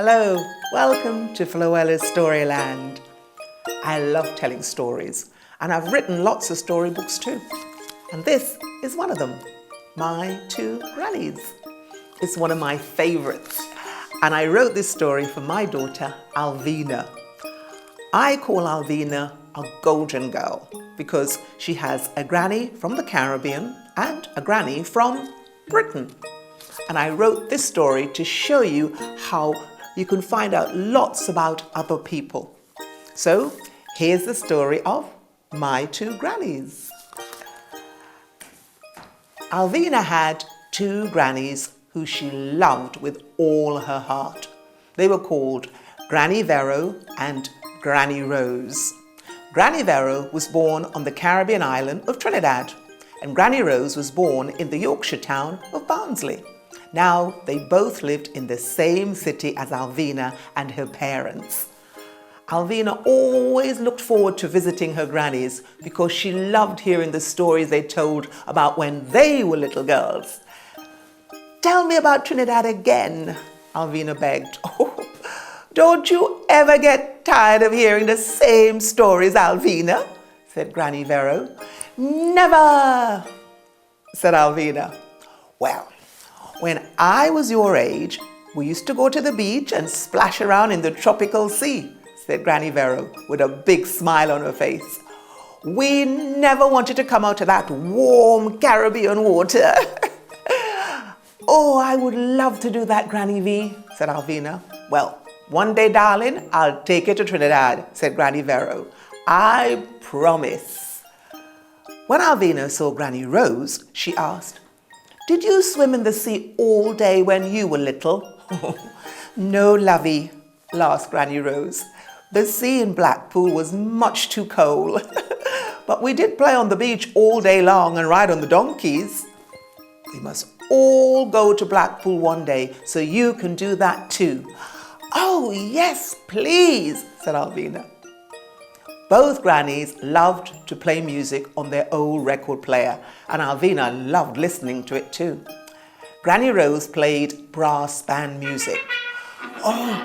Hello, welcome to Floella's Storyland. I love telling stories, and I've written lots of storybooks too. And this is one of them, My Two Grannies. It's one of my favorites, and I wrote this story for my daughter, Alvina. I call Alvina a golden girl because she has a granny from the Caribbean and a granny from Britain. And I wrote this story to show you how you can find out lots about other people. So here's the story of My Two Grannies. Alvina had two grannies who she loved with all her heart. They were called Granny Vero and Granny Rose. Granny Vero was born on the Caribbean island of Trinidad, and Granny Rose was born in the Yorkshire town of Barnsley. Now, they both lived in the same city as Alvina and her parents. Alvina always looked forward to visiting her grannies because she loved hearing the stories they told about when they were little girls. "Tell me about Trinidad again," Alvina begged. "Oh, don't you ever get tired of hearing the same stories, Alvina?" said Granny Vero. "Never," said Alvina. "Well, when I was your age, we used to go to the beach and splash around in the tropical sea," said Granny Vero with a big smile on her face. "We never wanted to come out of that warm Caribbean water." "Oh, I would love to do that, Granny V," said Alvina. "Well, one day, darling, I'll take you to Trinidad," said Granny Vero. "I promise." When Alvina saw Granny Rose, she asked, "Did you swim in the sea all day when you were little?" "No, lovey," laughed Granny Rose. "The sea in Blackpool was much too cold. But we did play on the beach all day long and ride on the donkeys." "We must all go to Blackpool one day so you can do that too." "Oh, yes, please," said Alvina. Both grannies loved to play music on their old record player, and Alvina loved listening to it too. Granny Rose played brass band music. "Oh,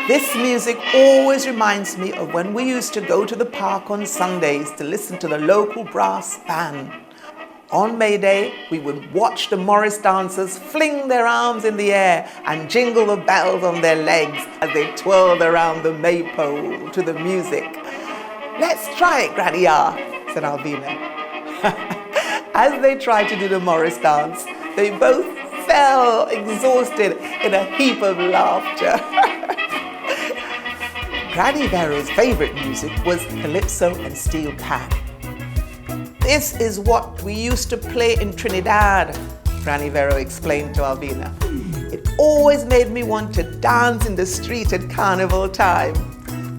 this music always reminds me of when we used to go to the park on Sundays to listen to the local brass band. On May Day, we would watch the Morris dancers fling their arms in the air and jingle the bells on their legs as they twirled around the maypole to the music." "Let's try it, Granny R," said Alvina. As they tried to do the Morris dance, they both fell exhausted in a heap of laughter. Granny Vero's favorite music was calypso and steel pan. "This is what we used to play in Trinidad," Granny Vero explained to Alvina. "It always made me want to dance in the street at Carnival time.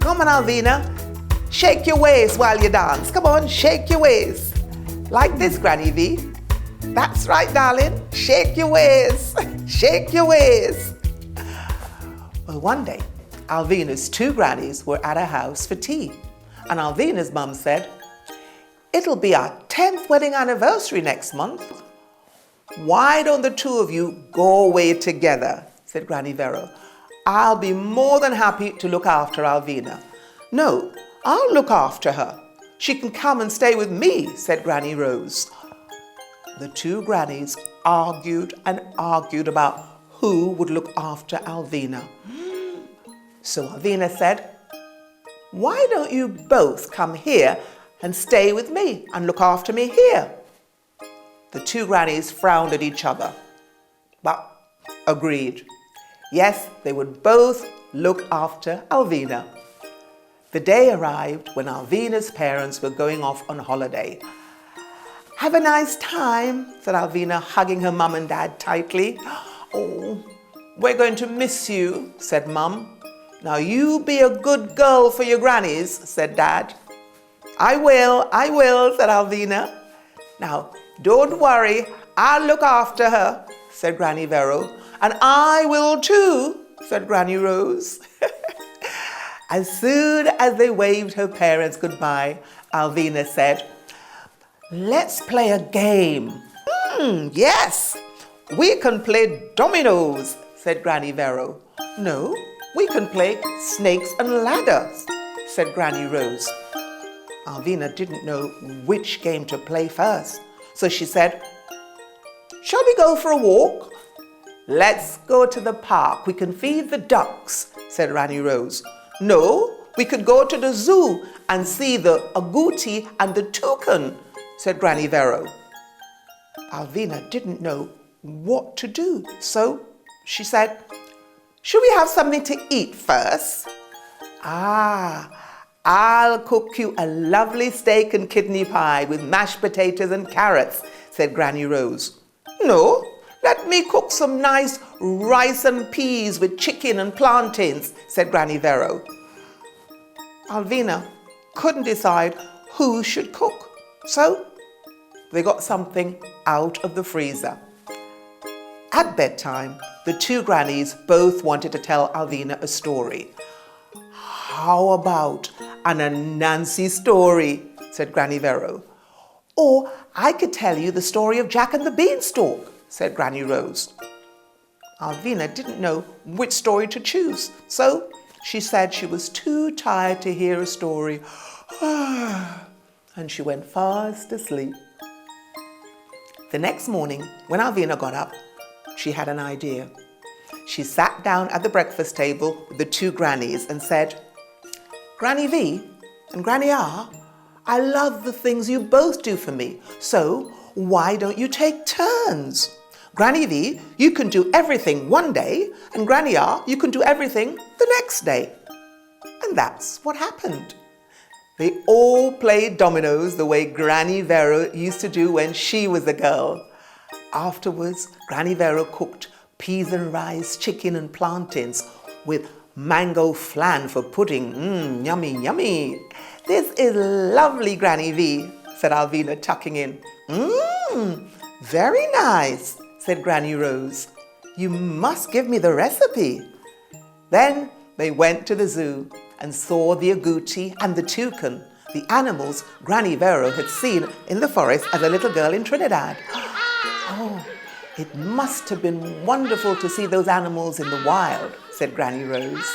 Come on, Alvina. Shake your waist while you dance. Come on, shake your waist. Like this, Granny V. That's right, darling. Shake your waist. Shake your waist." Well, one day, Alvina's two grannies were at her house for tea. And Alvina's mum said, "It'll be our 10th wedding anniversary next month. Why don't the two of you go away together?" said Granny Vero. "I'll be more than happy to look after Alvina." "No, I'll look after her. She can come and stay with me," said Granny Rose. The two grannies argued and argued about who would look after Alvina. So Alvina said, "Why don't you both come here and stay with me and look after me here?" The two grannies frowned at each other, but agreed. Yes, they would both look after Alvina. The day arrived when Alvina's parents were going off on holiday. "Have a nice time," said Alvina, hugging her mum and dad tightly. "Oh, we're going to miss you," said Mum. "Now you be a good girl for your grannies," said Dad. I will," said Alvina. "Now, don't worry, I'll look after her," said Granny Vero. "And I will too," said Granny Rose. As soon as they waved her parents goodbye, Alvina said, "Let's play a game." Yes, we can play dominoes," said Granny Vero. No, we can play snakes and ladders, said Granny Rose. Alvina didn't know which game to play first, so she said, shall we go for a walk? Let's go to the park. We can feed the ducks, said Granny Rose. No, we could go to the zoo and see the agouti and the toucan, said Granny Vero. Alvina didn't know what to do, so she said, should we have something to eat first? I'll cook you a lovely steak and kidney pie with mashed potatoes and carrots, said Granny Rose. No, let me cook some nice rice and peas with chicken and plantains, said Granny Vero. Alvina couldn't decide who should cook, so they got something out of the freezer. At bedtime, the two grannies both wanted to tell Alvina a story. How about an Anansi story, said Granny Vero. Or I could tell you the story of Jack and the Beanstalk, said Granny Rose. Alvina didn't know which story to choose, so she said she was too tired to hear a story, and she went fast asleep. The next morning, when Alvina got up, she had an idea. She sat down at the breakfast table with the two grannies and said, Granny V and Granny R, I love the things you both do for me, so why don't you take turns? Granny V, you can do everything one day, and Granny R, you can do everything the next day. And that's what happened. They all played dominoes the way Granny Vero used to do when she was a girl. Afterwards, Granny Vero cooked peas and rice, chicken and plantains with mango flan for pudding. Yummy, yummy. This is lovely, Granny V, said Alvina, tucking in. Very nice, said Granny Rose. You must give me the recipe. Then they went to the zoo and saw the agouti and the toucan, the animals Granny Vero had seen in the forest as a little girl in Trinidad. Oh, it must have been wonderful to see those animals in the wild, said Granny Rose.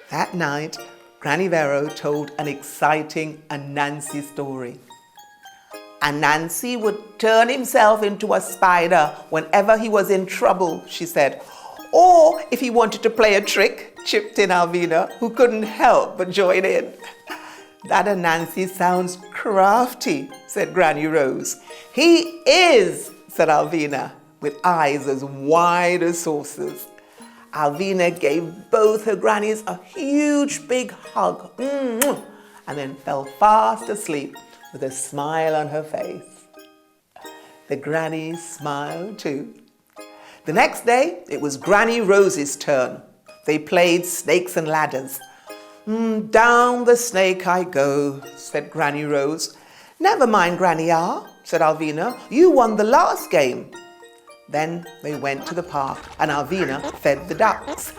That night, Granny Vero told an exciting Anansi story. Anansi would turn himself into a spider whenever he was in trouble, she said. Or if he wanted to play a trick, chipped in Alvina, who couldn't help but join in. That Anansi sounds crafty, said Granny Rose. He is, said Alvina, with eyes as wide as saucers. Alvina gave both her grannies a huge big hug, and then fell fast asleep with a smile on her face. The grannies smiled too. The next day, it was Granny Rose's turn. They played snakes and ladders. Down the snake I go, said Granny Rose. Never mind, Granny R, said Alvina. You won the last game. Then they went to the park and Alvina fed the ducks.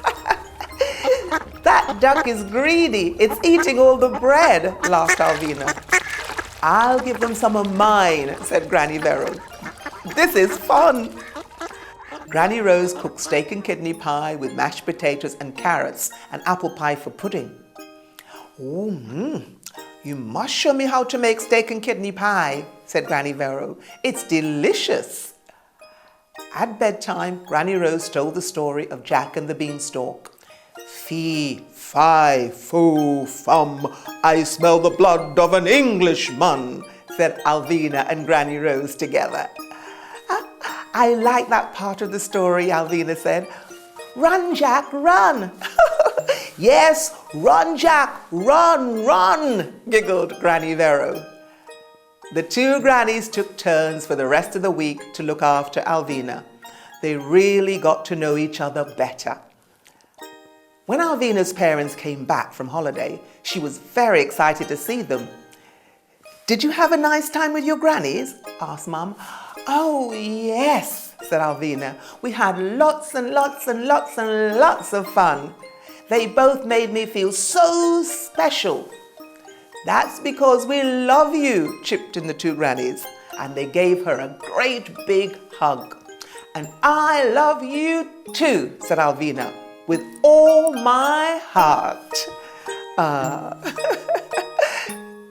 That duck is greedy. It's eating all the bread, laughed Alvina. I'll give them some of mine, said Granny Vero. This is fun. Granny Rose cooked steak and kidney pie with mashed potatoes and carrots and apple pie for pudding. You must show me how to make steak and kidney pie, said Granny Vero. It's delicious. At bedtime, Granny Rose told the story of Jack and the Beanstalk. Fee, fi, fo, fum, I smell the blood of an Englishman, said Alvina and Granny Rose together. I like that part of the story, Alvina said. Run, Jack, run. Yes, run, Jack, run, run, giggled Granny Vero. The two grannies took turns for the rest of the week to look after Alvina. They really got to know each other better. When Alvina's parents came back from holiday, she was very excited to see them. Did you have a nice time with your grannies? Asked Mum. Oh, yes, said Alvina. We had lots and lots and lots and lots of fun. They both made me feel so special. That's because we love you, chipped in the two grannies, and they gave her a great big hug. And I love you too, said Alvina. with all my heart.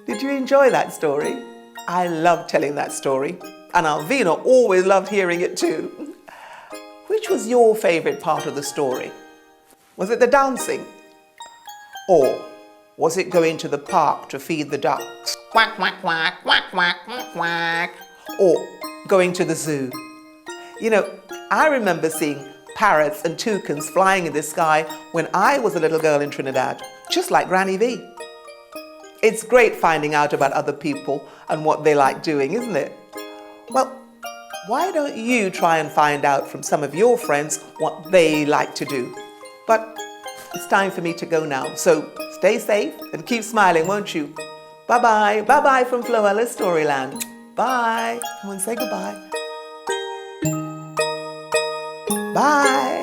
Did you enjoy that story? I love telling that story, and Alvina always loved hearing it too. Which was your favourite part of the story? Was it the dancing? Or was it going to the park to feed the ducks? Quack, quack, quack, quack, quack, quack, quack. Or going to the zoo? You know, I remember seeing parrots and toucans flying in the sky when I was a little girl in Trinidad, just like Granny V. It's great finding out about other people and what they like doing, isn't it? Well, why don't you try and find out from some of your friends what they like to do? But it's time for me to go now, so stay safe and keep smiling, won't you? Bye-bye. Bye-bye from Floella Storyland. Bye. Come on, say goodbye. Bye.